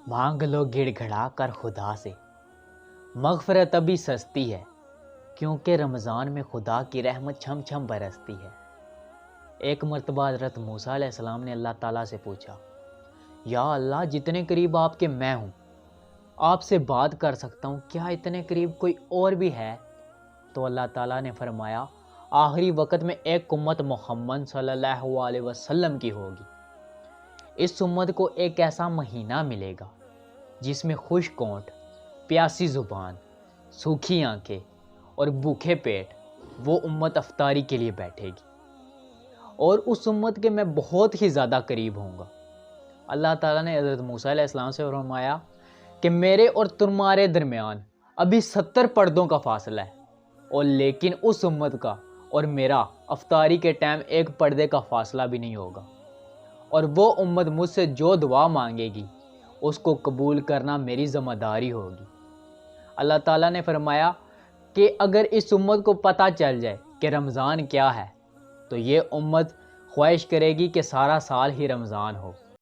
مانگ لو گڑ گھڑا کر خدا سے، مغفرت ابھی سستی ہے، کیونکہ رمضان میں خدا کی رحمت چھم چھم برستی ہے۔ ایک مرتبہ حضرت موسیٰ علیہ السلام نے اللہ تعالیٰ سے پوچھا، یا اللہ جتنے قریب آپ کے میں ہوں، آپ سے بات کر سکتا ہوں، کیا اتنے قریب کوئی اور بھی ہے؟ تو اللہ تعالیٰ نے فرمایا، آخری وقت میں ایک امت محمد صلی اللہ علیہ وسلم کی ہوگی۔ اس امت کو ایک ایسا مہینہ ملے گا جس میں خشک ہونٹ، پیاسی زبان، سوکھی آنکھیں اور بھوکے پیٹ وہ امت افطاری کے لیے بیٹھے گی، اور اس امت کے میں بہت ہی زیادہ قریب ہوں گا۔ اللہ تعالیٰ نے حضرت موسیٰ علیہ السلام سے فرمایا کہ میرے اور تمہارے درمیان ابھی 70 پردوں کا فاصلہ ہے، اور لیکن اس امت کا اور میرا افطاری کے ٹائم ایک پردے کا فاصلہ بھی نہیں ہوگا، اور وہ امت مجھ سے جو دعا مانگے گی اس کو قبول کرنا میری ذمہ داری ہوگی۔ اللہ تعالیٰ نے فرمایا کہ اگر اس امت کو پتہ چل جائے کہ رمضان کیا ہے تو یہ امت خواہش کرے گی کہ سارا سال ہی رمضان ہو۔